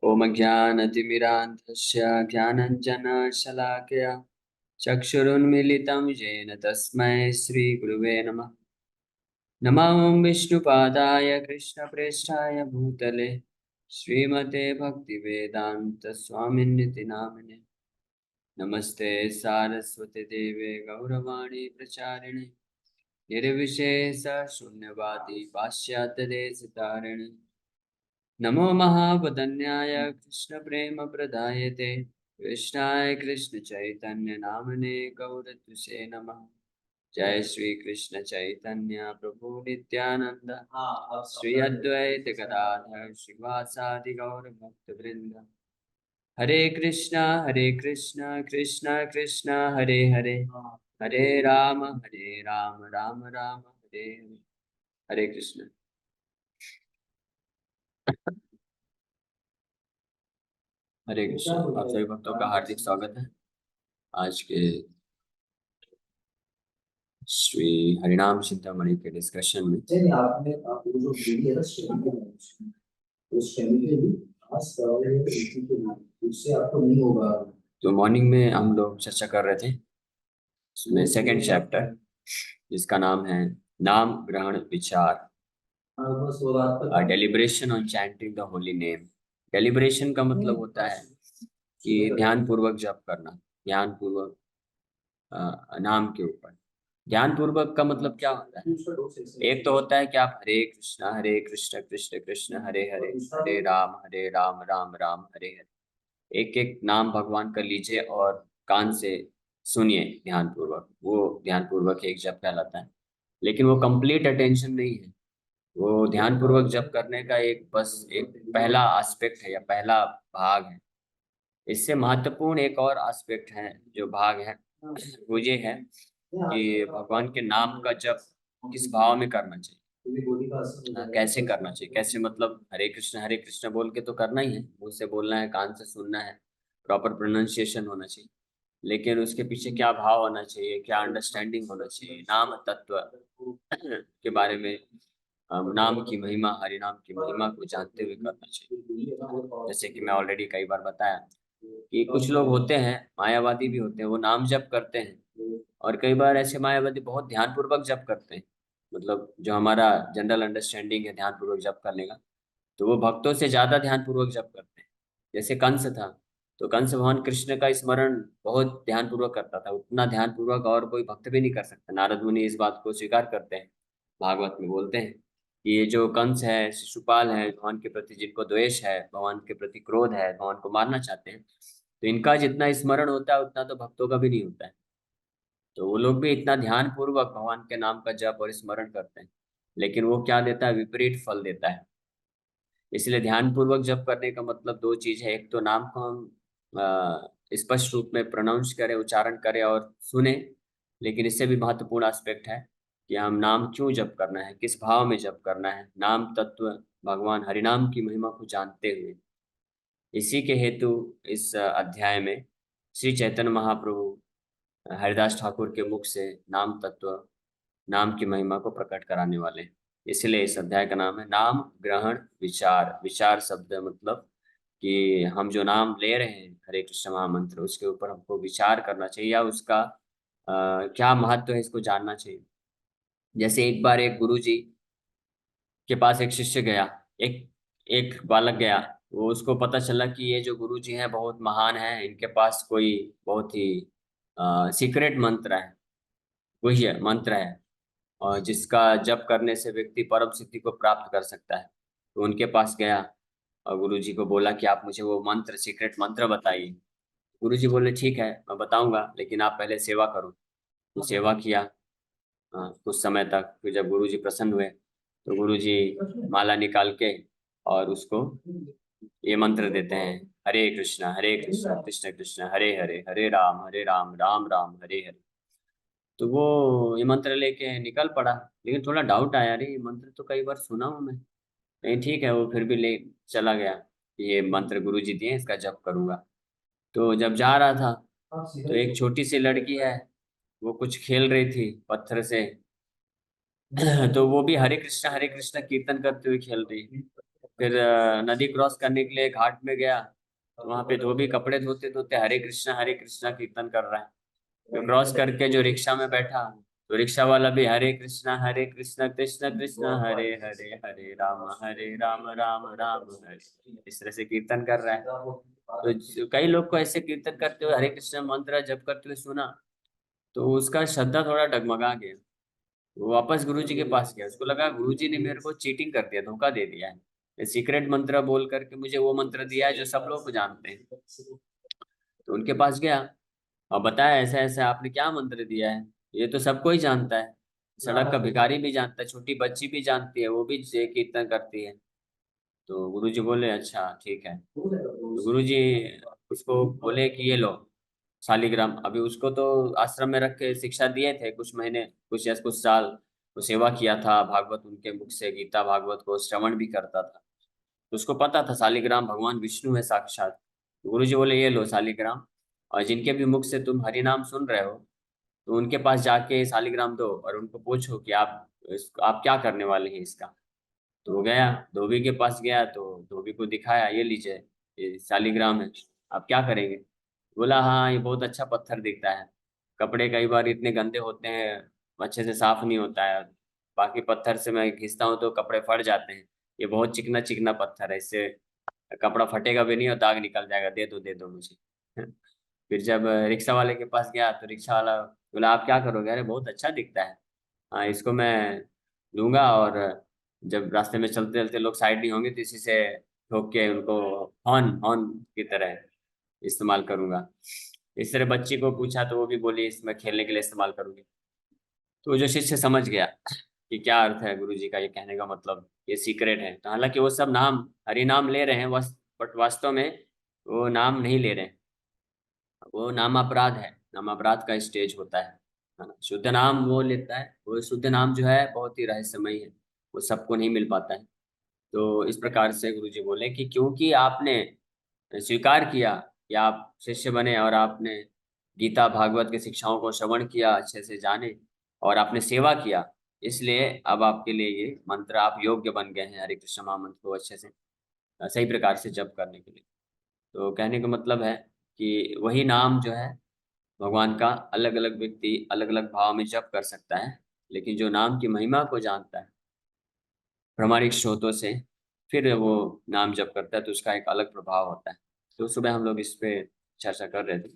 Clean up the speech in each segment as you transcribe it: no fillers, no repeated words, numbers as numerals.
ओम ज्ञानतिमिरान्धस्य ज्ञानञ्जनशलाकया चक्षुरुन्मीलितं येन तस्मै श्रीगुरुवे नमः। नमः ॐ विष्णुपादाय कृष्णप्रेष्ठाय भूतले श्रीमते भक्तिवेदान्तस्वामिन्निति नामिने। नमस्ते सारस्वती देवे गौरवाणी प्रचारिणे निर्विशेष शून्यवादी पाश्चात्यदेशतारिणे। नमो महावदन्याय कृष्णप्रेमप्रदायते कृष्णाय कृष्णचैतन्य नामने गौरत्विषे नमः। जय श्री कृष्ण चैतन्य प्रभु नित्यानंद श्री अद्वैत गदाधर श्रीवासादि गौर भक्त वृंद। हरे कृष्णा कृष्णा कृष्णा हरे हरे हरे राम राम राम हरे हरे। हरे कृष्ण। हरे कृष्ण। आप सभी भक्तों का हार्दिक स्वागत है आज के श्री हरिनाम चिंतामणि के डिस्कशन में। नहीं आपने आप वो जो वीडियो है ना स्ट्रीमिंग के उस स्ट्रीमिंग के भी आज करवाने में इसी के लिए उससे आपको नहीं होगा। तो मॉर्निंग में हम लोग चर्चा कर रहे थे उसमें सेकंड चैप्टर जिसका नाम है नाम ग्रहण विचार, बस वो रात तक deliberation on chanting the holy name. Deliberation का मतलब होता है कि ध्यान पूर्वक जप करना, ध्यान पूर्वक नाम के ऊपर। ध्यान पूर्वक का मतलब क्या होता है? एक तो होता है कि आप हरे कृष्ण कृष्ण कृष्ण हरे हरे हरे राम राम राम हरे हरे एक एक नाम भगवान का लीजिए और कान से सुनिए ध्यान पूर्वक। वो ध्यान पूर्वक एक जप कहलाता है, लेकिन वो कंप्लीट अटेंशन नहीं है। वो ध्यान पूर्वक जप करने का एक बस एक पहला एस्पेक्ट है या पहला भाग है। इससे महत्वपूर्ण एक और एस्पेक्ट है जो भाग है, वो ये है कि भगवान के नाम का जप किस भाव में करना चाहिए, कैसे करना चाहिए। कैसे मतलब हरे कृष्ण बोल के तो करना ही है, मुंह से बोलना है, कान से सुनना है, प्रॉपर प्रोनाउंसिएशन होना चाहिए, लेकिन उसके पीछे क्या भाव होना चाहिए, क्या अंडरस्टैंडिंग होना चाहिए नाम तत्व के बारे में। नाम की महिमा, हरि नाम की महिमा को जानते हुए करना चाहिए। जैसे कि मैं ऑलरेडी कई बार बताया कि कुछ लोग होते हैं, मायावादी भी होते हैं, वो नाम जप करते हैं, और कई बार ऐसे मायावादी बहुत ध्यान पूर्वक जप करते हैं। मतलब जो हमारा जनरल अंडरस्टैंडिंग है ध्यान पूर्वक जप करने का, तो वो भक्तों से ज्यादा ध्यान पूर्वक जप करते हैं। जैसे कंस था, तो कंस भगवान कृष्ण का स्मरण बहुत ध्यान पूर्वक करता था, उतना ध्यान पूर्वक और कोई भक्त भी नहीं कर सकता। नारद मुनि इस बात को स्वीकार करते हैं, भागवत में बोलते हैं कि ये जो कंस है, शिशुपाल है, भगवान के प्रति जिनको द्वेष है, भगवान के प्रति क्रोध है, भगवान को मारना चाहते हैं, तो इनका जितना स्मरण होता है उतना तो भक्तों का भी नहीं होता है। तो वो लोग भी इतना ध्यान पूर्वक भगवान के नाम का जप और स्मरण करते हैं, लेकिन वो क्या देता है? विपरीत फल देता है। इसलिए ध्यान पूर्वक जप करने का मतलब दो चीज है। एक तो नाम को हम स्पष्ट रूप में प्रोनाउंस करें, उच्चारण करें और सुने, लेकिन इससे भी महत्वपूर्ण एस्पेक्ट है कि हम नाम क्यों जप करना है, किस भाव में जप करना है, नाम तत्व भगवान हरिनाम की महिमा को जानते हुए। इसी के हेतु इस अध्याय में श्री चैतन्य महाप्रभु हरिदास ठाकुर के मुख से नाम तत्व, नाम की महिमा को प्रकट कराने वाले हैं। इसलिए इस अध्याय का नाम है नाम ग्रहण विचार। विचार शब्द मतलब कि हम जो नाम ले रहे हैं हरे कृष्ण महामंत्र, उसके ऊपर हमको विचार करना चाहिए या उसका क्या महत्व है इसको जानना चाहिए। जैसे एक बार एक गुरु जी के पास एक शिष्य गया, एक एक बालक गया। वो उसको पता चला कि ये जो गुरु जी हैं बहुत महान हैं, इनके पास कोई बहुत ही सीक्रेट मंत्र है, गुह्य मंत्र है, और जिसका जप करने से व्यक्ति परम सिद्धि को प्राप्त कर सकता है। तो उनके पास गया और गुरु जी को बोला कि आप मुझे वो मंत्र, सीक्रेट मंत्र बताइए। गुरु जी बोले ठीक है मैं बताऊंगा, लेकिन आप पहले सेवा करो। तो सेवा किया कुछ समय तक। फिर जब गुरु जी प्रसन्न हुए तो गुरु जी माला निकाल के और उसको ये मंत्र देते हैं, हरे कृष्णा कृष्ण कृष्ण हरे हरे हरे राम राम राम हरे हरे। तो वो ये मंत्र लेके निकल पड़ा, लेकिन थोड़ा डाउट आया, अरे ये मंत्र तो कई बार सुना हूं मैं। नहीं ठीक है, वो फिर भी ले चला गया, ये मंत्र गुरु जी दिए, इसका जप करूंगा। तो जब जा रहा था तो एक छोटी सी लड़की है, वो कुछ खेल रही थी पत्थर से तो वो भी हरे कृष्णा कीर्तन करते हुए खेल रही। फिर नदी क्रॉस करने के लिए घाट में गया, तो वहां पे धोबी कपड़े धोते धोते हरे कृष्णा कीर्तन कर रहा है। फिर क्रॉस करके जो रिक्शा में बैठा, तो रिक्शा वाला भी हरे कृष्णा कृष्ण कृष्ण हरे हरे, हरे राम राम राम हरे, इस तरह से कीर्तन कर रहा है। तो कई लोग को ऐसे कीर्तन करते हुए हरे कृष्ण मंत्र जप करते हुए सुना, तो उसका श्रद्धा थोड़ा डगमगा गया। वो वापस गुरुजी के पास गया, उसको लगा गुरुजी ने मेरे को चीटिंग कर दिया, धोखा दे दिया है, सीक्रेट मंत्र बोल करके मुझे वो मंत्र दिया है जो सब लोग जानते हैं। तो उनके पास गया और बताया ऐसा ऐसा आपने क्या मंत्र दिया है, ये तो सबको ही जानता है, सड़क का भिखारी भी जानता है, छोटी बच्ची भी जानती है, वो भी ये कीर्तन करती है। तो गुरुजी बोले अच्छा ठीक है। तो गुरुजी उसको बोले कि ये लो शालिग्राम। अभी उसको तो आश्रम में रख के शिक्षा दिए थे, कुछ महीने, कुछ या कुछ साल तो सेवा किया था, भागवत उनके मुख से गीता भागवत को श्रवण भी करता था, तो उसको पता था शालिग्राम भगवान विष्णु है साक्षात। तो गुरु जी बोले ये लो शालिग्राम, और जिनके भी मुख से तुम हरि नाम सुन रहे हो, तो उनके पास जाके शालिग्राम दो और उनको पूछो कि आप क्या करने वाले हैं इसका। तो वो गया, धोबी के पास गया, तो धोबी को दिखाया, ये लीजिए ये शालिग्राम है, आप क्या करेंगे। बोला हाँ ये बहुत अच्छा पत्थर दिखता है, कपड़े कई बार इतने गंदे होते हैं, अच्छे से साफ नहीं होता है, बाकी पत्थर से मैं घिसता हूँ तो कपड़े फट जाते हैं, ये बहुत चिकना चिकना पत्थर है, इससे कपड़ा फटेगा भी नहीं और दाग निकल जाएगा, दे दो मुझे। फिर जब रिक्शा वाले के पास गया, तो रिक्शा वाला बोला आप क्या करोगे, अरे बहुत अच्छा दिखता है, हाँ इसको मैं लूंगा, और जब रास्ते में चलते चलते लोग साइड नहीं होंगे तो इसी से ठोक के उनको हॉर्न हॉर्न की तरह इस्तेमाल करूंगा। इस तरह बच्ची को पूछा तो वो भी बोली इसमें खेलने के लिए इस्तेमाल करूंगी। तो जो शिष्य समझ गया कि क्या अर्थ है गुरु जी का ये कहने का मतलब, ये सीक्रेट है, तो हालांकि वो सब नाम हरि नाम ले रहे हैं बट वास्तव में वो नाम नहीं ले रहे हैं, वो नाम अपराध है, नाम अपराध का स्टेज होता है ना। शुद्ध नाम वो लेता है, वो शुद्ध नाम जो है बहुत ही रहस्यमयी है, वो सबको नहीं मिल पाता है। तो इस प्रकार से गुरु जी बोले कि क्योंकि आपने स्वीकार किया कि आप शिष्य बने और आपने गीता भागवत की शिक्षाओं को श्रवण किया, अच्छे से जाने, और आपने सेवा किया, इसलिए अब आपके लिए ये मंत्र आप योग्य बन गए हैं हरे कृष्ण महामंत्र को अच्छे से सही प्रकार से जप करने के लिए। तो कहने का मतलब है कि वही नाम जो है भगवान का अलग अलग व्यक्ति अलग अलग भाव में जप कर सकता है, लेकिन जो नाम की महिमा को जानता है प्रामाणिक स्रोतों से, फिर वो नाम जप करता है तो उसका एक अलग प्रभाव होता है। तो सुबह हम लोग इस पे चर्चा कर रहे थे,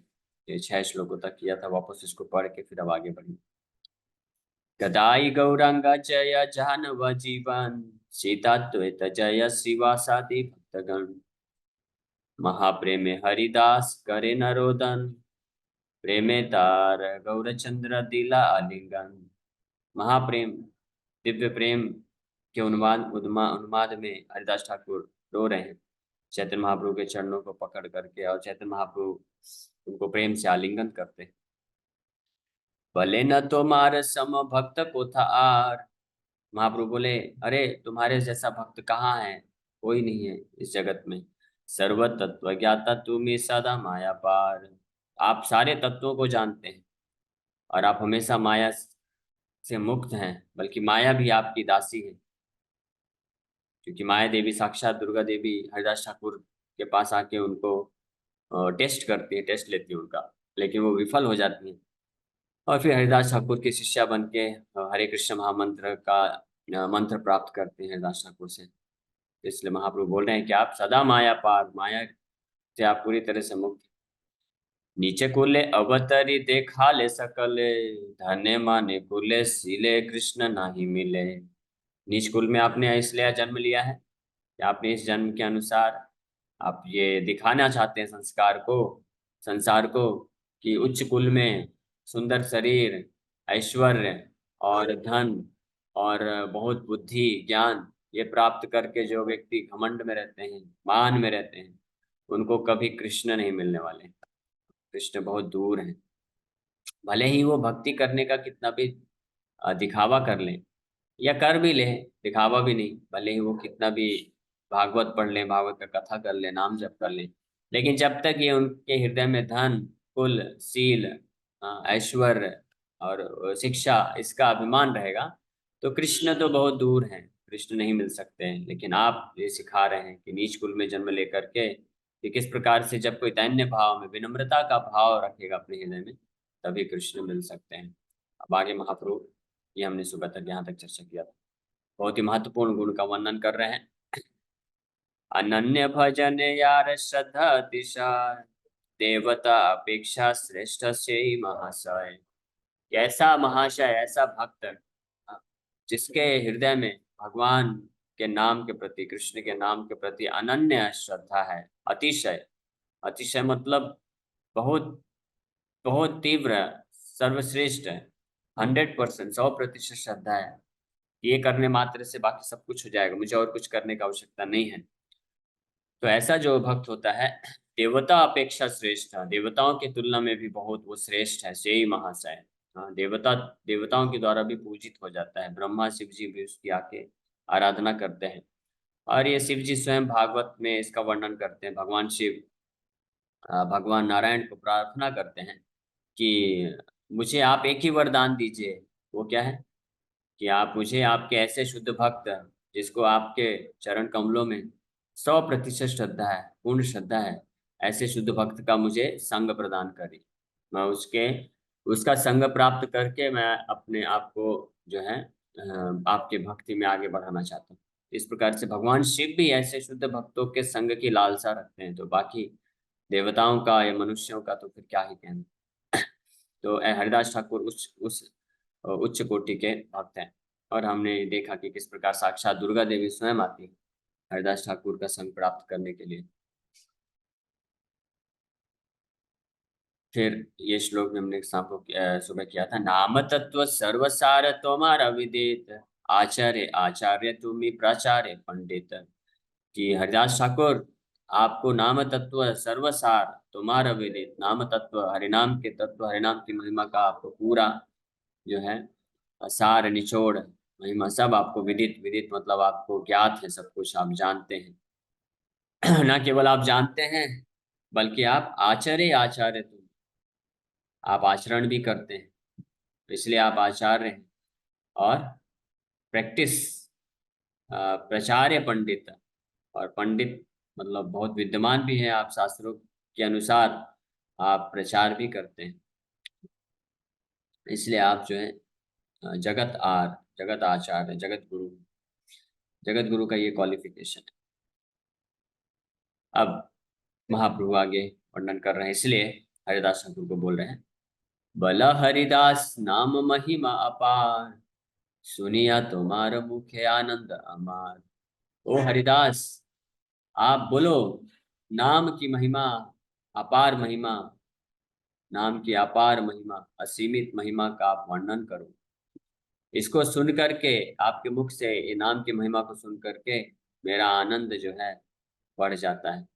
ये 6 श्लोकों तक किया था, वापस इसको पढ़ के फिर अब आगे बढ़ेंगे। गदाई गौरांग जय जानव जीवन, सीता द्वैत जय श्रीवासादि भक्तगण, महाप्रेमे हरिदास करे नरोदन, प्रेमे तार गौरचंद्र दिला आलिंगन। महाप्रेम दिव्य प्रेम के उन्माद में हरिदास ठाकुर रो रहे हैं चैतन्य महाप्रभु के चरणों को पकड़ करके, और चैतन्य महाप्रभु उनको प्रेम से आलिंगन करते हैं। भले न तुम्हारे सम भक्त को था आर, महाप्रभु बोले अरे तुम्हारे जैसा भक्त कहाँ है, कोई नहीं है इस जगत में। सर्व तत्व ज्ञाता तुम्हें सदा माया पार, आप सारे तत्वों को जानते हैं और आप हमेशा माया से मुक्त हैं, बल्कि माया भी आपकी दासी है, क्योंकि माया देवी साक्षात दुर्गा देवी हरिदास ठाकुर के पास आके उनको टेस्ट करती है, टेस्ट लेती है उनका, लेकिन वो विफल हो जाती है, और फिर हरिदास ठाकुर की शिष्या बन के हरे कृष्ण महामंत्र का मंत्र प्राप्त करते हैं हरिदास ठाकुर से। इसलिए महाप्रभु बोल रहे हैं कि आप सदा माया पार, माया से आप पूरी तरह से मुक्त। नीचे कुले अवतरी देखा ले सकले, धन्य माने कुले सीले कृष्ण नाही मिले। नीच कुल में आपने इसलिए जन्म लिया है कि आपने इस जन्म के अनुसार आप ये दिखाना चाहते हैं संसार को कि उच्च कुल में सुंदर शरीर, ऐश्वर्य और धन और बहुत बुद्धि ज्ञान ये प्राप्त करके जो व्यक्ति घमंड में रहते हैं, मान में रहते हैं, उनको कभी कृष्ण नहीं मिलने वाले। कृष्ण बहुत दूर हैं, भले ही वो भक्ति करने का कितना भी दिखावा कर लें या कर भी ले, दिखावा भी नहीं, भले ही वो कितना भी भागवत पढ़ लें, भागवत का कथा कर लें, नाम जप कर लें, लेकिन जब तक ये उनके हृदय में धन, कुल, शील, ऐश्वर्य और शिक्षा इसका अभिमान रहेगा, तो कृष्ण तो बहुत दूर हैं, कृष्ण नहीं मिल सकते हैं, लेकिन आप ये सिखा रहे हैं कि नीच कुल में जन्म लेकर के कि किस प्रकार से जब कोई दैन्य भाव में विनम्रता का भाव रखेगा अपने हृदय में, तभी कृष्ण मिल सकते हैं। अब आगे महाप्रभु, ये हमने सुबह तक यहाँ तक चर्चा किया था, बहुत ही महत्वपूर्ण गुण का वर्णन कर रहे हैं। अनन्य भजन यार श्रद्धा अतिशय, देवता अपेक्षा श्रेष्ठ से ही महाशय। ऐसा महाशय, ऐसा भक्त जिसके हृदय में भगवान के नाम के प्रति, कृष्ण के नाम के प्रति अनन्य श्रद्धा है। अतिशय, अतिशय मतलब बहुत बहुत तीव्र, सर्वश्रेष्ठ है। 100%, 100% श्रद्धा है। ये करने मात्र से बाकी सब कुछ हो जाएगा, मुझे और कुछ करने की आवश्यकता नहीं है। तो ऐसा जो भक्त होता है, देवता अपेक्षा श्रेष्ठ है, देवताओं की तुलना में भी बहुत वो श्रेष्ठ है, से ही महाशय। हाँ, देवताओं के द्वारा भी पूजित हो जाता है। ब्रह्मा शिव जी भी उसकी आके आराधना करते हैं। और ये शिव जी स्वयं भागवत में इसका वर्णन करते हैं। भगवान शिव भगवान नारायण को प्रार्थना करते हैं कि मुझे आप एक ही वरदान दीजिए। वो क्या है कि आप मुझे, आपके ऐसे शुद्ध भक्त जिसको आपके चरण कमलों में 100% श्रद्धा है, पूर्ण श्रद्धा है, ऐसे शुद्ध भक्त का मुझे संग प्रदान करें। मैं उसका संग प्राप्त करके मैं अपने आप को जो है आपके भक्ति में आगे बढ़ाना चाहता हूँ। इस प्रकार से भगवान शिव भी ऐसे शुद्ध भक्तों के संग की लालसा रखते हैं। तो बाकी देवताओं का या मनुष्यों का तो फिर क्या ही कहना। तो हरिदास ठाकुर उस उच्च कोटि के भक्त हैं। और हमने देखा कि किस प्रकार साक्षात दुर्गा देवी स्वयं आती है हरिदास ठाकुर का संग प्राप्त करने के लिए। फिर ये श्लोक में हमने सुबह किया था, नाम तत्व सर्वसार तुम्हारा विदित, आचार्य आचार्य तुम्ही प्राचार्य पंडित। कि हरिदास ठाकुर, आपको नाम तत्व सर्वसार तुम्हारा विदित, नाम तत्व हरिनाम के तत्व, हरिनाम की महिमा का आपको पूरा जो है सार निचोड़ महिमा सब आपको विदित, विदित मतलब आपको ज्ञात है, सब कुछ आप जानते हैं। ना केवल आप जानते हैं, बल्कि आप आचार्य आचार्य तुम, आप आचरण भी करते हैं, इसलिए आप आचार्य हैं। और प्रैक्टिस प्रचार्य पंडित, और पंडित मतलब बहुत विद्वान भी हैं आप, शास्त्रों के अनुसार आप प्रचार भी करते हैं। इसलिए आप जो है जगत आचार्य, जगत गुरु, जगत गुरु का ये क्वालिफिकेशन है। अब महाप्रभु आगे वर्णन कर रहे हैं, इसलिए हरिदास ठाकुर को बोल रहे हैं, बल हरिदास नाम महिमा अपार, सुनिया तुम्हार मुखे आनंद अमार। ओ हरिदास, आप बोलो नाम की महिमा, अपार महिमा, नाम की अपार महिमा, असीमित महिमा का आप वर्णन करो। इसको सुन करके, आपके मुख से ये नाम की महिमा को सुन करके मेरा आनंद जो है बढ़ जाता है।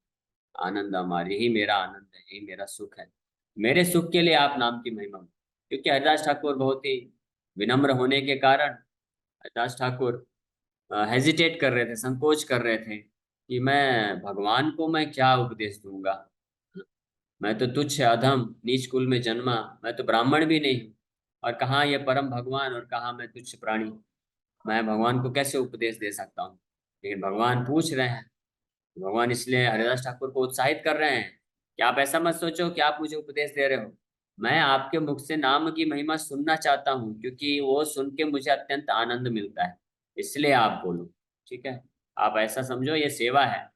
आनंद हमारी, यही मेरा आनंद है, यही मेरा सुख है। मेरे सुख के लिए आप नाम की महिमा, क्योंकि हरिदास ठाकुर बहुत ही विनम्र होने के कारण हरिदास ठाकुर हेजिटेट कर रहे थे, संकोच कर रहे थे कि मैं भगवान को मैं क्या उपदेश दूंगा। मैं तो तुच्छ अधम नीच कुल में जन्मा, मैं तो ब्राह्मण भी नहीं हूँ, और कहाँ ये परम भगवान और कहाँ मैं तुच्छ प्राणी, मैं भगवान को कैसे उपदेश दे सकता हूँ। लेकिन भगवान पूछ रहे हैं। भगवान इसलिए हरिदास ठाकुर को उत्साहित कर रहे हैं कि आप ऐसा मत सोचो कि आप मुझे उपदेश दे रहे हो, मैं आपके मुख से नाम की महिमा सुनना चाहता हूँ, क्योंकि वो सुन के मुझे अत्यंत आनंद मिलता है, इसलिए आप बोलो। ठीक है, आप ऐसा समझो ये सेवा है,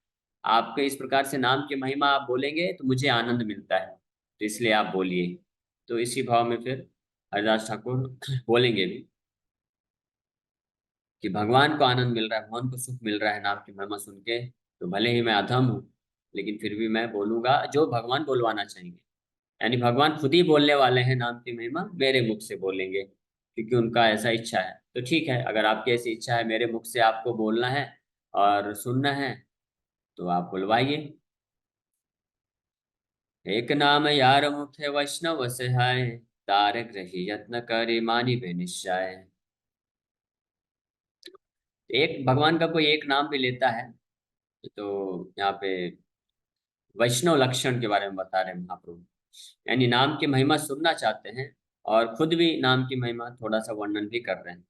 आपके इस प्रकार से नाम की महिमा आप बोलेंगे तो मुझे आनंद मिलता है, तो इसलिए आप बोलिए। तो इसी भाव में फिर हरिदास ठाकुर बोलेंगे भी कि भगवान को आनंद मिल रहा है, भगवान को सुख मिल रहा है नाम की महिमा सुन के, तो भले ही मैं अधम हूँ, लेकिन फिर भी मैं बोलूंगा जो भगवान बोलवाना चाहेंगे। यानी भगवान खुद ही बोलने वाले हैं, नाम की महिमा मेरे मुख से बोलेंगे, क्योंकि उनका ऐसा इच्छा है। तो ठीक है, अगर आपकी ऐसी इच्छा है मेरे मुख से आपको बोलना है और सुनना है, तो आप बुलवाइए। एक नाम यार मुखे वैष्णव सहाय, तारक रही यत्न करे मानी बे निश्चय। एक भगवान का कोई एक नाम भी लेता है, तो यहाँ पे वैष्णव लक्षण के बारे में बता रहे हैं महाप्रभु, यानी नाम की महिमा सुनना चाहते हैं और खुद भी नाम की महिमा थोड़ा सा वर्णन भी कर रहे हैं।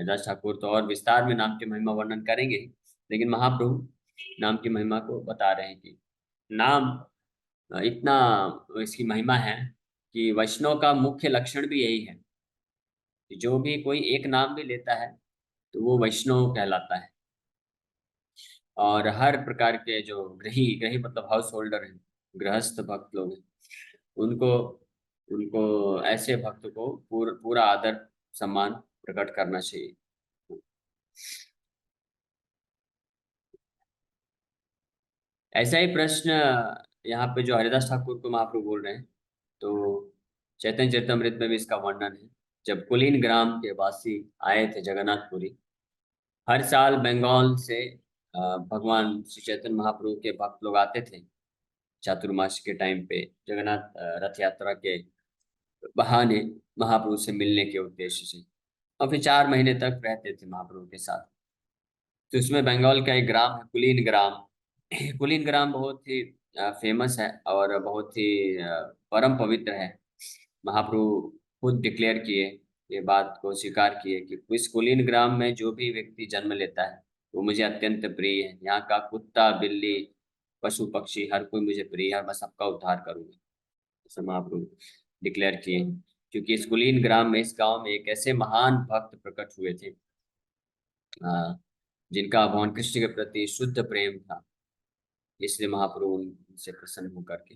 हरिदास ठाकुर तो और विस्तार में नाम की महिमा वर्णन करेंगे, लेकिन महाप्रभु नाम की महिमा को बता रहे हैं कि नाम इतना इसकी महिमा है कि वैष्णव का मुख्य लक्षण भी यही है कि जो भी कोई एक नाम भी लेता है तो वो वैष्णव कहलाता है। और हर प्रकार के जो गृही गृही मतलब हाउस होल्डर हैं, गृहस्थ भक्त लोग हैं, उनको उनको ऐसे भक्त को पूरा आदर सम्मान प्रकट करना चाहिए। ऐसा ही प्रश्न यहाँ पे जो हरिदास ठाकुर को महाप्रभु बोल रहे हैं, तो चैतन्य चरितमृत में भी इसका वर्णन है। जब कुलीन ग्राम के वासी आए थे जगन्नाथपुरी, हर साल बंगाल से भगवान श्री चैतन्य महाप्रभु के भक्त लोग आते थे चातुर्मास के टाइम पे जगन्नाथ रथ यात्रा के बहाने महाप्रभु से मिलने के उद्देश्य से, और फिर 4 महीने तक रहते थे महाप्रभु के साथ। तो इसमें बंगाल का एक ग्राम है कुलीन ग्राम। कुलीन ग्राम बहुत ही फेमस है और बहुत ही परम पवित्र है। महाप्रभु खुद डिक्लेयर किए, ये बात को स्वीकार किए कि इस कुलीन ग्राम में जो भी व्यक्ति जन्म लेता है वो मुझे अत्यंत प्रिय है। यहाँ का कुत्ता बिल्ली पशु पक्षी हर कोई मुझे प्रिय है, मैं सबका उद्धार करूंगा, ऐसा महाप्रभु डिक्लेयर किए। क्योंकि इस कुलीन ग्राम में, इस गांव में एक ऐसे महान भक्त प्रकट हुए थे जिनका भगवान कृष्ण के प्रति शुद्ध प्रेम था। इसलिए महाप्रभु उनसे प्रसन्न होकर के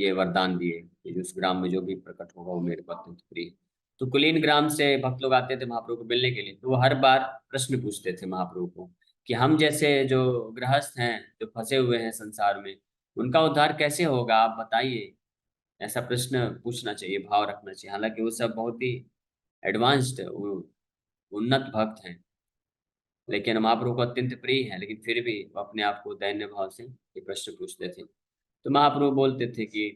ये वरदान दिए कि उस ग्राम में जो भी प्रकट होगा वो मेरे को अत्यंत प्रिय है। तो कुलीन ग्राम से भक्त लोग आते थे महाप्रभु को मिलने के लिए, तो वो हर बार प्रश्न पूछते थे महाप्रभु को कि हम जैसे जो गृहस्थ हैं, जो फंसे हुए हैं संसार में, उनका उद्धार कैसे होगा, आप बताइए। ऐसा प्रश्न पूछना चाहिए, भाव रखना चाहिए। हालांकि वो सब बहुत ही एडवांस्ड उन्नत भक्त हैं, लेकिन महाप्रभु को अत्यंत प्रिय है, लेकिन फिर भी वो अपने आप को दैन्य भाव से ये प्रश्न पूछते थे। तो महाप्रभु बोलते थे कि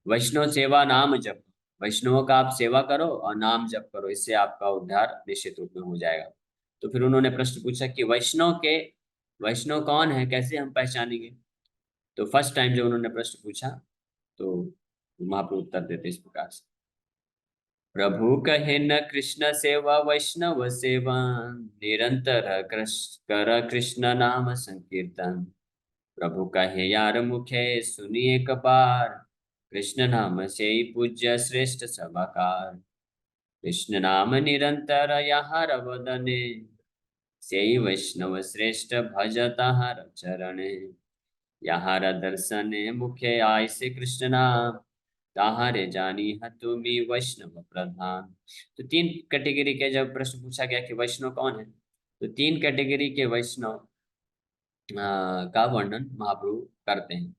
वैष्णव सेवा नाम जप, वैष्णवों का आप सेवा करो और नाम जप करो, इससे आपका उद्धार निश्चित रूप में हो जाएगा। तो फिर उन्होंने प्रश्न पूछा कि वैष्णव कौन है, कैसे हम पहचानेंगे। तो फर्स्ट टाइम जब उन्होंने प्रश्न पूछा तो महाप्रभु उत्तर देते इस प्रकार से, प्रभु कहे न कृष्ण सेवा वैष्णव सेवा, निरंतर कर कृष्ण नाम संकीर्तन। प्रभु कहे यार मुखे सुनिए कपार, कृष्ण नाम से ही पूज्य श्रेष्ठ सभाकार। कृष्ण नाम निरंतर यहाँ वदने, से ही वैष्णव श्रेष्ठ भजता हर चरणे। यहाँ दर्शने मुखे आय से कृष्ण नाम, ताहारे जानी है तुम्ही वैष्णव प्रधान। तो 3 कैटेगरी के जब प्रश्न पूछा गया कि वैष्णव कौन है, तो 3 कैटेगरी के वैष्णव का वर्णन महाप्रभु करते हैं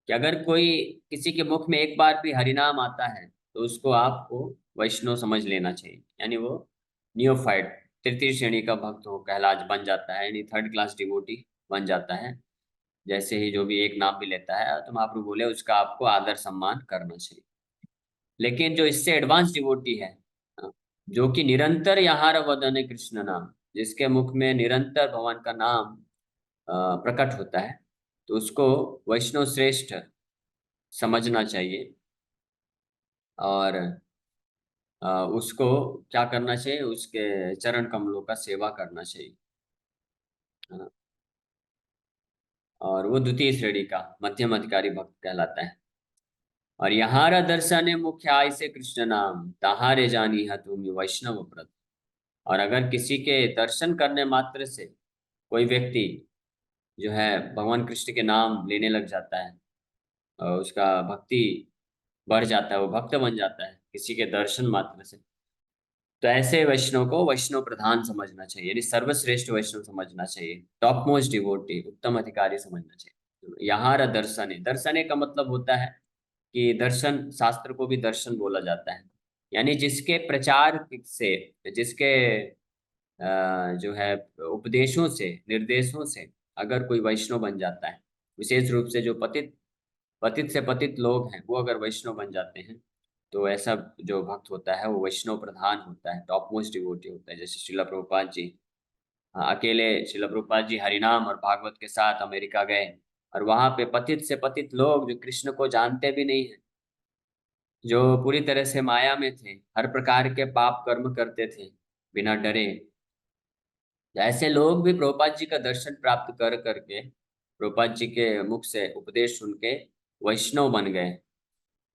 कि अगर कोई किसी के मुख में एक बार भी हरिनाम आता है तो उसको आपको वैष्णव समझ लेना चाहिए, यानी वो नियोफाइट तृतीय श्रेणी का भक्त हो कहला बन जाता है, यानी थर्ड क्लास डिवोटी बन जाता है। जैसे ही जो भी एक नाम भी लेता है तो महाप्रभु बोले उसका आपको आदर सम्मान करना चाहिए। लेकिन जो इससे एडवांस डिवोटी है, जो कि निरंतर यहाँ वदन कृष्ण नाम, जिसके मुख में निरंतर भगवान का नाम प्रकट होता है, तो उसको वैष्णव श्रेष्ठ समझना चाहिए। और उसको क्या करना चाहिए, उसके चरण कमलों का सेवा करना चाहिए। हाँ, और वो द्वितीय श्रेणी का मध्यम अधिकारी भक्त कहलाता है। और यहाँ दर्शन मुख्य आय से कृष्ण नाम, तहारे जानी है तुम वैष्णव व्रत। और अगर किसी के दर्शन करने मात्र से कोई व्यक्ति जो है भगवान कृष्ण के नाम लेने लग जाता है और उसका भक्ति बढ़ जाता है, वो भक्त बन जाता है किसी के दर्शन मात्र से, तो ऐसे वैष्णव को वैष्णव प्रधान समझना चाहिए, यानी सर्वश्रेष्ठ वैष्णव समझना चाहिए, टॉप मोस्ट डिवोटी, उत्तम अधिकारी समझना चाहिए। यहाँ दर्शने, दर्शने का मतलब होता है कि दर्शन, शास्त्र को भी दर्शन बोला जाता है, यानी जिसके प्रचार से, जिसके जो है उपदेशों से, निर्देशों से अगर कोई वैष्णव बन जाता है, विशेष रूप से जो पतित पतित से पतित लोग हैं वो अगर वैष्णव बन जाते हैं, तो ऐसा जो भक्त होता है वो वैष्णव प्रधान होता है, टॉप मोस्ट डिवोटी होता है। जैसे श्रीला प्रभुपाद जी, हाँ, अकेले श्रीला प्रभुपाद जी हरिनाम और भागवत के साथ अमेरिका गए, और वहां पे पतित से पतित लोग जो कृष्ण को जानते भी नहीं है, जो पूरी तरह से माया में थे, हर प्रकार के पाप कर्म करते थे बिना डरे, तो ऐसे लोग भी प्रभुपाद जी का दर्शन प्राप्त कर करके प्रभुपाद जी के मुख से उपदेश सुन के वैष्णव बन गए।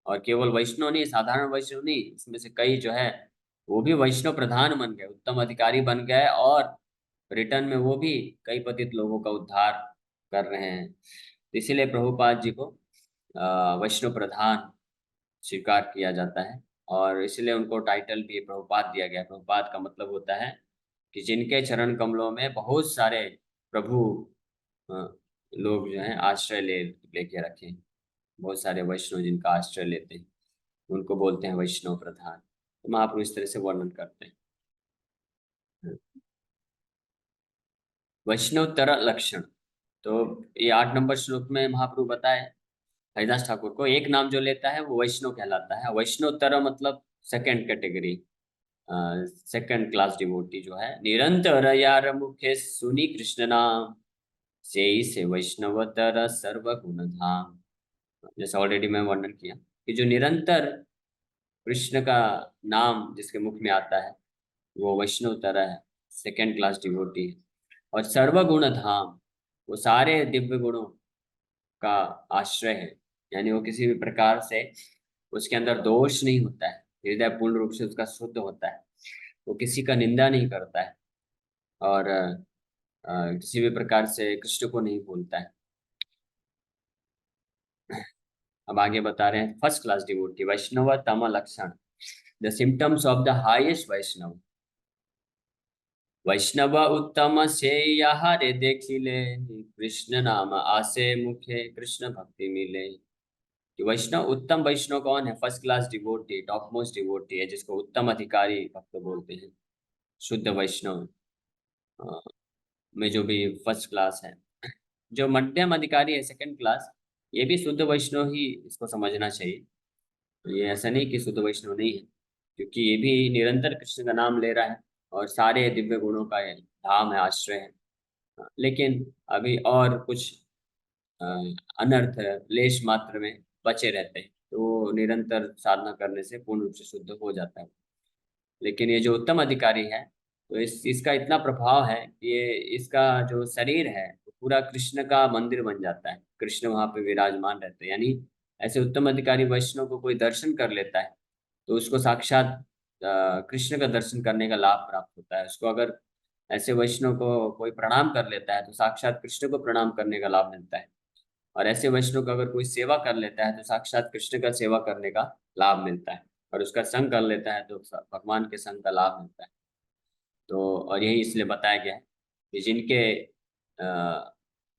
और केवल वैष्णव नहीं, साधारण वैष्णव नहीं, इसमें से कई जो है वो भी वैष्णव प्रधान बन गए, उत्तम अधिकारी बन गए, और रिटर्न में वो भी कई पतित लोगों का उद्धार कर रहे हैं। तो इसीलिए प्रभुपाद जी को वैष्णव प्रधान स्वीकार किया जाता है, और इसलिए उनको टाइटल भी प्रभुपाद दिया गया। प्रभुपाद का मतलब होता है कि जिनके चरण कमलों में बहुत सारे प्रभु अ, लोग जो हैं आश्रय लेके रखे हैं। बहुत सारे वैष्णव जिनका आश्रय लेते हैं उनको बोलते हैं वैष्णव प्रधान। तो महाप्रभु इस तरह से वर्णन करते हैं। वैष्णवतर लक्षण, तो ये 8 नंबर श्लोक में महाप्रभु बताए हरिदास ठाकुर को एक नाम जो लेता है वो वैष्णव कहलाता है। वैष्णवतर मतलब second category, second class devotee जो है। निरंतर यार मुखे सुनी कृष्ण नाम, से वैष्णवतर सर्व गुण धाम। जैसे ऑलरेडी मैं वर्णन किया कि जो निरंतर कृष्ण का नाम जिसके मुख में आता है वो वैष्णवतर है, सेकंड क्लास डिवोटी है। और सर्वगुण धाम, वो सारे दिव्य गुणों का आश्रय है, यानी वो किसी भी प्रकार से उसके अंदर दोष नहीं होता है, हृदय पूर्ण रूप से उसका शुद्ध होता है, वो किसी का निंदा नहीं करता है, और किसी भी प्रकार से कृष्ण को नहीं भूलता है। अब आगे बता रहे हैं फर्स्ट क्लास डिवोटी वैष्णव तम लक्षण, the symptoms of the highest Vaishnava. Vaishnava उत्तम से रे देखिले, कृष्ण नाम आसे मुखे कृष्ण भक्ति मिले। कि वैष्णव, उत्तम वैष्णव कौन है? First class devotee, top most devotee है, जिसको उत्तम अधिकारी भक्त बोलते हैं। शुद्ध वैष्णव अ, में जो भी फर्स्ट क्लास है। जो मध्यम अधिकारी है सेकंड क्लास, ये भी शुद्ध वैष्णव ही इसको समझना चाहिए। ये ऐसा नहीं कि शुद्ध वैष्णव नहीं है, क्योंकि ये भी निरंतर कृष्ण का नाम ले रहा है और सारे दिव्य गुणों का ये धाम है, आश्रय है। लेकिन अभी और कुछ अ, अनर्थ लेश मात्र में बचे रहते हैं, तो वो निरंतर साधना करने से पूर्ण रूप से शुद्ध हो जाता है। लेकिन ये जो उत्तम अधिकारी है, तो इसका इतना प्रभाव है कि ये इसका जो शरीर है वो पूरा कृष्ण का मंदिर बन जाता है, कृष्ण वहां पे विराजमान रहते हैं। यानी ऐसे उत्तम अधिकारी वैष्णव को कोई दर्शन कर लेता है तो उसको साक्षात कृष्ण का दर्शन करने का लाभ प्राप्त होता है उसको। अगर ऐसे वैष्णव को कोई प्रणाम कर लेता है तो साक्षात कृष्ण को प्रणाम करने का लाभ मिलता है। और ऐसे वैष्णव का अगर कोई सेवा कर लेता है तो साक्षात कृष्ण का सेवा करने का लाभ मिलता है। और उसका संग कर लेता है तो भगवान के संग का लाभ मिलता है। तो और यही इसलिए बताया गया है कि जिनके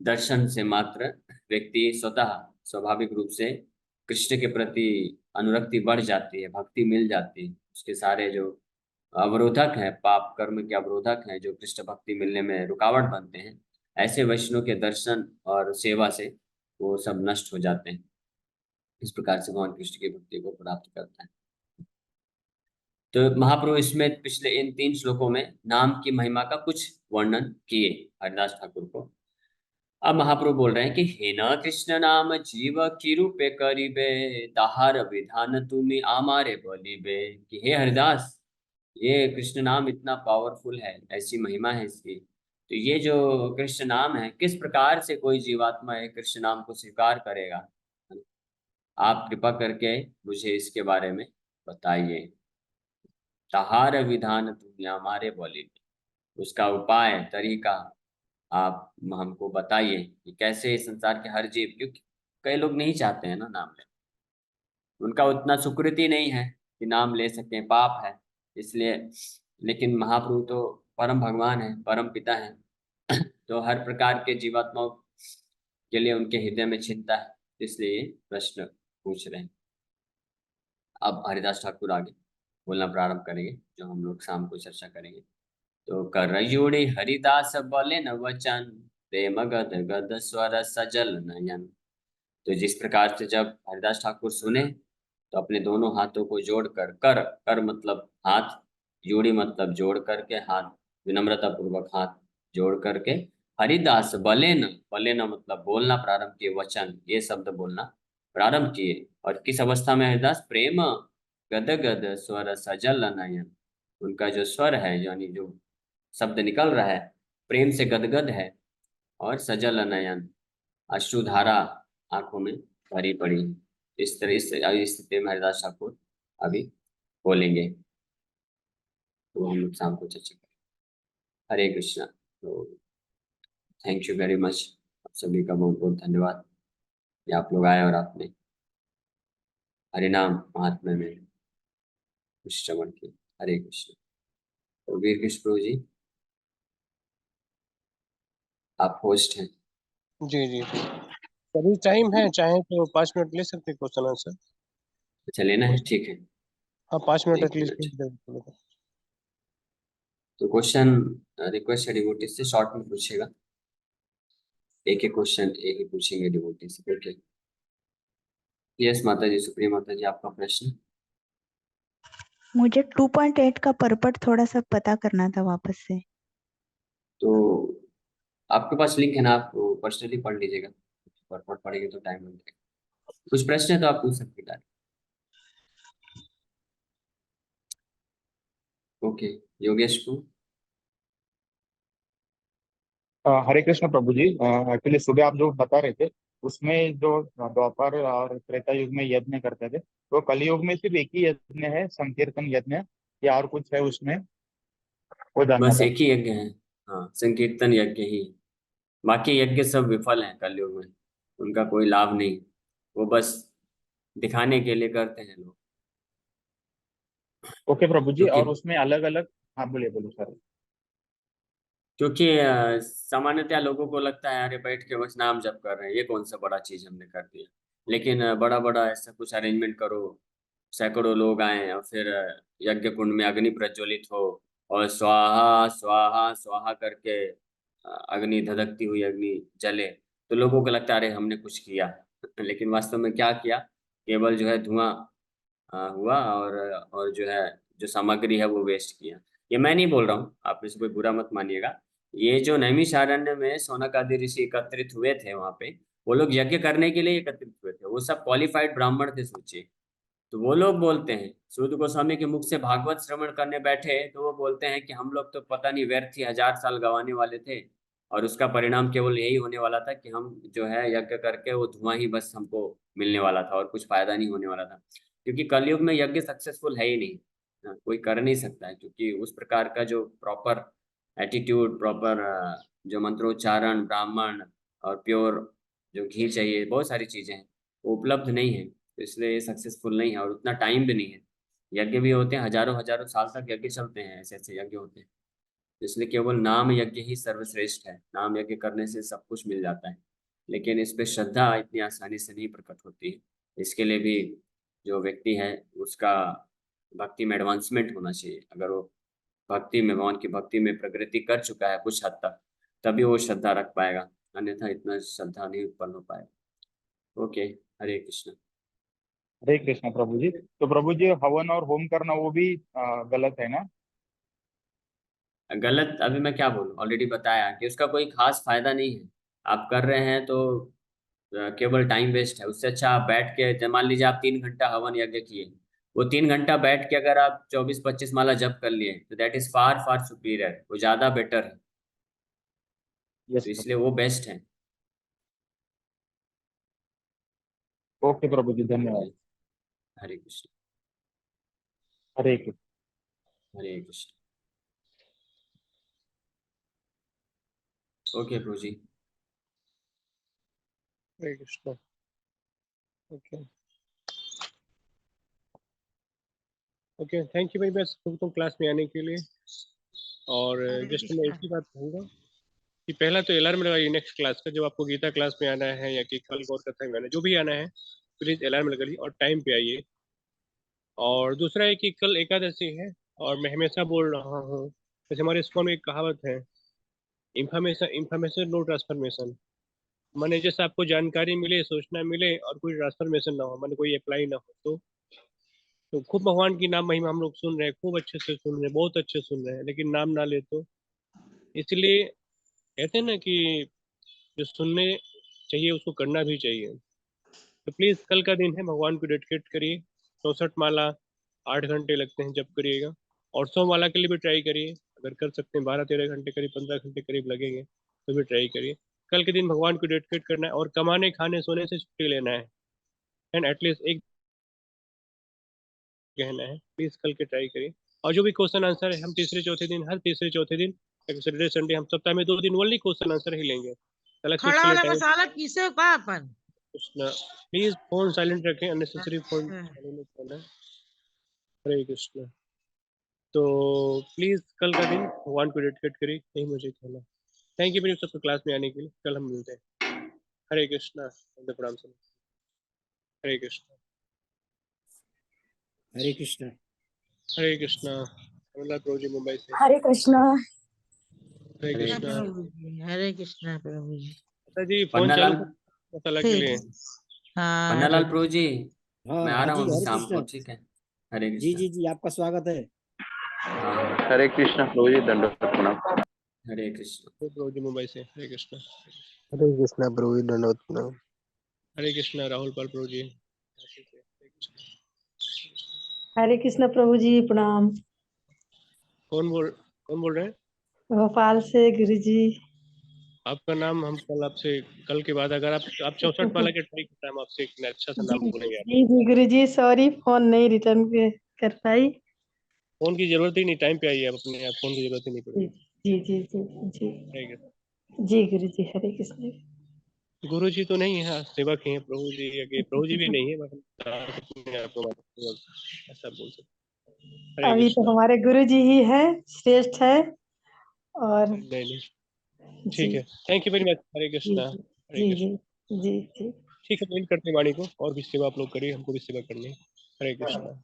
दर्शन से मात्र व्यक्ति स्वतः स्वाभाविक रूप से कृष्ण के प्रति अनुरक्ति बढ़ जाती है, भक्ति मिल जाती है। उसके सारे जो अवरोधक है, पाप कर्म के अवरोधक हैं जो कृष्ण भक्ति मिलने में रुकावट बनते हैं, ऐसे वैष्णव के दर्शन और सेवा से वो सब नष्ट हो जाते हैं। इस प्रकार से भगवान कृष्ण की भक्ति को प्राप्त करता है। तो महाप्रभु इसमें पिछले इन 3 श्लोकों में नाम की महिमा का कुछ वर्णन किए हरिदास ठाकुर को। अब महाप्रभु बोल रहे हैं कि हे न कृष्ण नाम जीव की रूपे करीबे, ताहार विधान तुम्हें आमारे बोलीबे। कि हे हरिदास, ये कृष्ण नाम इतना पावरफुल है, ऐसी महिमा है इसकी, तो ये जो कृष्ण नाम है किस प्रकार से कोई जीवात्मा है कृष्ण नाम को स्वीकार करेगा? आप कृपा करके मुझे इसके बारे में बताइए। तहार विधान तुम हमारे बोली, उसका उपाय तरीका आप हमको बताइए कि कैसे इस संसार के हर जीव, क्योंकि कई लोग नहीं चाहते हैं ना नाम लेना, उनका उतना सुकृति नहीं है कि नाम ले सकें, पाप है इसलिए। लेकिन महाप्रभु तो परम भगवान है, परम पिता है, तो हर प्रकार के जीवात्माओं के लिए उनके हृदय में चिंता है, इसलिए ये प्रश्न पूछ रहे हैं। अब हरिदास ठाकुर आगे बोलना प्रारंभ करेंगे, जो हम लोग शाम को चर्चा करेंगे। तो कर जोड़े हरिदास बोले न वचन, प्रेम गद गद स्वर सजल नयन। तो जिस प्रकार से जब हरिदास ठाकुर सुने तो अपने दोनों हाथों को जोड़कर, कर कर मतलब हाथ, जोड़ी मतलब जोड़ करके हाथ, विनम्रता पूर्वक हाथ जोड़ करके हरिदास बलेन मतलब बोलना प्रारंभ किए, वचन ये शब्द बोलना प्रारंभ किए। और किस अवस्था में हरिदास? प्रेम गद गद स्वर सजल नयन, उनका जो स्वर है यानी जो शब्द निकल रहा है प्रेम से गदगद है और सजल नयन, अश्रुधारा आंखों में भरी पड़ी है। इस तरह से इस स्थिति में हरिदास ठाकुर अभी बोलेंगे, तो हम लोग शाम को चर्चा करें। हरे कृष्णा। तो थैंक यू वेरी मच, आप सभी का बहुत बहुत धन्यवाद कि आप लोग आए और आपने हरिनाम महात्म्य में कुछ श्रवण किया। हरे कृष्ण। तो वीर कृष्ण प्रभु जी, आप होस्ट हैं। जी जी जी। अभी टाइम है, चाहे तो 5 मिनट ले सकते हैं क्वेश्चन आंसर। अच्छा, लेना है, ठीक है। हाँ 5 मिनट एक एटलीस्ट। मिनट। तो क्वेश्चन रिक्वेस्ट है डिवोटी से, शॉर्ट में पूछेगा। एक ही क्वेश्चन एक ही पूछेंगे डिवोटी से, ओके। यस माता जी, सुप्रिया माता जी, आपका प्रश्न। मुझे 2.8 का परपट थोड़ा सा पता करना था वापस से। तो आपके पास लिंक है ना, आप पर्सनली पढ़ लीजिएगा, पढ़ पढ़ेंगे तो टाइम लगेगा। कुछ प्रश्न है तो आप पूछ सकते हैं। ओके, योगेश को। हरे कृष्ण प्रभु जी। एक्चुअली सुबह आप जो बता रहे थे उसमें जो द्वापर और त्रेता युग में यज्ञ करते थे, तो कलयुग में सिर्फ एक ही यज्ञ है, संकीर्तन यज्ञ, या और कुछ है उसमें, वो जानना बस था। एक ही यज्ञ है, हाँ, संकीर्तन यज्ञ ही। बाकी यज्ञ सब विफल हैं कलयुग में, उनका कोई लाभ नहीं, वो बस दिखाने के लिए करते हैं लोग। ओके प्रभु जी, क्योंकि और उसमें अलग अलग। हाँ बोलिए बोलिए सर। क्योंकि सामान्यतः लोगों को लगता है अरे बैठ के बस नाम जप कर रहे हैं, ये कौन सा बड़ा चीज हमने कर दिया। लेकिन बड़ा बड़ा ऐसा कुछ अरेंजमेंट करो, सैकड़ों लोग आए और फिर यज्ञ कुंड में अग्नि प्रज्वलित हो और स्वाहा स्वाहा स्वाहा करके अग्नि, धधकती हुई अग्नि जले, तो लोगों को लगता है अरे हमने कुछ किया। लेकिन वास्तव में क्या किया, केवल जो है धुआं हुआ, और जो है जो सामग्री है वो वेस्ट किया। ये मैं नहीं बोल रहा हूँ, आप इसे कोई बुरा मत मानिएगा। ये जो नैमिषारण्य में शौनक आदि ऋषि एकत्रित हुए थे वहां पे, वो लोग यज्ञ करने के लिए एकत्रित हुए थे, वो सब क्वालिफाइड ब्राह्मण थे, सोचिए। तो वो लोग बोलते हैं, सूत गोस्वामी के मुख से भागवत श्रवण करने बैठे तो वो बोलते हैं कि हम लोग तो पता नहीं व्यर्थ ही 1000 साल गंवाने वाले थे, और उसका परिणाम केवल यही होने वाला था कि हम जो है यज्ञ करके वो धुआं ही बस हमको मिलने वाला था, और कुछ फायदा नहीं होने वाला था। क्योंकि कलयुग में यज्ञ सक्सेसफुल है ही नहीं। हाँ, कोई कर नहीं सकता है, क्योंकि उस प्रकार का जो प्रॉपर एटीट्यूड, प्रॉपर जो मंत्रोच्चारण, ब्राह्मण और प्योर जो घी चाहिए, बहुत सारी चीजें हैं, वो उपलब्ध नहीं है, तो इसलिए ये सक्सेसफुल नहीं है, और उतना टाइम भी नहीं है। यज्ञ भी होते हैं, हजारों हजारों साल तक यज्ञ चलते हैं, ऐसे ऐसे यज्ञ होते हैं। तो इसलिए केवल नाम यज्ञ ही सर्वश्रेष्ठ है, नाम यज्ञ करने से सब कुछ मिल जाता है। लेकिन इस पे श्रद्धा इतनी आसानी से नहीं प्रकट होती है। इसके लिए भी जो व्यक्ति है उसका भक्ति में एडवांसमेंट होना चाहिए। अगर वो भक्ति में, भगवान की भक्ति में प्रगति कर चुका है कुछ हद तक, तभी वो श्रद्धा रख पाएगा, अन्यथा इतना श्रद्धा नहीं उत्पन्न हो पाएगा। ओके, हरे कृष्ण। हरे कृष्ण प्रभु जी। तो प्रभु जी हवन और होम करना वो भी गलत है ना? गलत, अभी मैं क्या बोलूं, ऑलरेडी बताया कि उसका कोई खास फायदा नहीं है। आप कर रहे हैं तो केवल टाइम वेस्ट है। उससे अच्छा आप बैठ के, मान लीजिए आप 3 घंटा हवन यज्ञ किए, वो 3 घंटा बैठ के अगर आप 24-25 माला जप कर लिए तो that is far far superior, वो ज्यादा बेटर है। यस तो इसलिए प्रभु। वो बेस्ट है। ओके प्रभु जी, धन्यवाद। हरे कृष्ण। हरे कृष्ण। हरे कृष्ण। ओके प्रभु जी। Hare Krishna. Okay okay, thank you very much तुम क्लास में आने के लिए। और हरे जस्ट मैं एक कृष्णा। ही बात कहूँगा कि पहला तो अलार्म लगाइए नेक्स्ट क्लास का, जब आपको गीता क्लास में आना है या कि कल गौर कथा में आना है, जो भी आना है प्लीज अलार्म लगाइए और टाइम पे आइए। और दूसरा है कि कल एकादशी है, और मैं हमेशा बोल रहा हूँ, जैसे हमारे स्कूल में एक कहावत है, इंफॉर्मेशन इंफॉर्मेशन नो ट्रांसफॉर्मेशन। माने जैसे आपको जानकारी मिले, सूचना मिले और कोई ट्रांसफॉर्मेशन ना हो, माने कोई अप्लाई ना हो, तो खूब भगवान की नाम महिमा हम लोग सुन रहे हैं, खूब अच्छे से सुन रहे हैं, बहुत अच्छे सुन रहे हैं, लेकिन नाम ना ले तो। इसलिए कहते हैं ना कि जो सुनने चाहिए उसको करना भी चाहिए। तो प्लीज कल का दिन है, भगवान को डेडिकेट करिए। 64 माला 8 घंटे लगते हैं जब करिएगा, और 100 माला के लिए भी ट्राई करिए। अगर कर सकते हैं 12-13 घंटे करीब 15 घंटे करीब लगेंगे तो भी ट्राई करिए। कल के दिन भगवान को डेडिकेट करना है और कमाने खाने सोने से छुट्टी लेना है एंड एटलीस्ट एक कहना है, प्लीज कल के ट्राई करिए। और जो भी क्वेश्चन आंसर है हम तीसरे चौथे दिन, हर तीसरे चौथे दिन, सैटरडे संडे, हम सप्ताह में 2 दिन ओनली क्वेश्चन आंसर ही लेंगे। अलग से खड़ा उसके लिए वाला टाइम मसाला पीसे का अपन। कृष्णा। प्लीज फोन साइलेंट रखें, अननेसेसरी फोन अच्छा। साइलेंट करना। हरे कृष्णा। तो प्लीज कल का दिन भगवान को डेडिकेट करिए, यही मुझे कहना। थैंक यू मेरी सबको क्लास में आने के लिए। कल हम मिलते हैं। हरे कृष्णा। प्रणाम सर। हरे कृष्णा। हरे कृष्णा। हरे कृष्णा। कमला प्रभु जी मुंबई से। हरे कृष्णा। हरे हरे कृष्णा। प्रभु जी, हरे कृष्णा प्रभु जी। जी फोन चालू पन्नालाल कर मसाला के लिए। हाँ पन्नालाल हरे प्रभु जी, हाँ मैं आ हाँ रहा जी, हूँ अभी हरे शाम को, कृष्णा। ठीक है। हरे जी कृष्णा। जी जी, आपका स्वागत है। हाँ हाँ, हरे कृष्ण प्रभु जी, दंडवत प्रणाम। हरे कृष्णा। प्रभु जी मुंबई से। हरे कृष्णा। हरे कृष्णा प्रभु जी, दंडवत प्रणाम। हरे कृष्णा राहुल पाल प्रभु जी। हरे कृष्ण प्रभु जी, प्रणाम। कौन बोल रहे हैं? भोपाल से गुरु जी। आपका नाम हम कल आपसे, कल के बाद अगर आप 64 वाला के ट्राई करता है, हम आपसे एक अच्छा सा जी नाम जी बोलेंगे। आप जी जी गुरु जी, सॉरी फोन नहीं रिटर्न कर पाई। फोन की जरूरत ही नहीं, टाइम पे आइए आप, अपने आप फोन की जरूरत ही नहीं जी पड़ेगी। जी जी जी जी ठीक है। जी गुरु जी, हरे कृष्ण। गुरु जी तो नहीं है, सेवक ही है प्रभु जी। आगे प्रभु जी भी नहीं है, बस हम बता सकते हैं आपको, ऐसा बोल सकते हैं। हरे अभी तो कृष्णा। हमारे गुरु जी ही है, श्रेष्ठ है। और नहीं नहीं, जी ठीक है। Thank you very much. Hare जी कृष्णा। जी हरे जी कृष्णा। जी जी जी। ठीक है, ज्वाइन करते हैं वाणी को, और भी सेवा आप लोग करिए, हमको भी सेवा करनी है। हरे कृष्णा।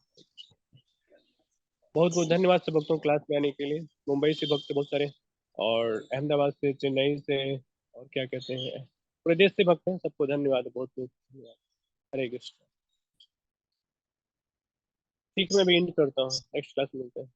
बहुत बहुत धन्यवाद सब भक्तों क्लास में आने के लिए। मुंबई से भक्त बहुत सारे, और अहमदाबाद से, चेन्नई से, और क्या कहते हैं, पूरे देश से भक्त हैं। सबको धन्यवाद, बहुत बहुत धन्यवाद। हरे कृष्ण। ठीक है, मैं भी एंड करता हूँ, नेक्स्ट क्लास में मिलते हैं।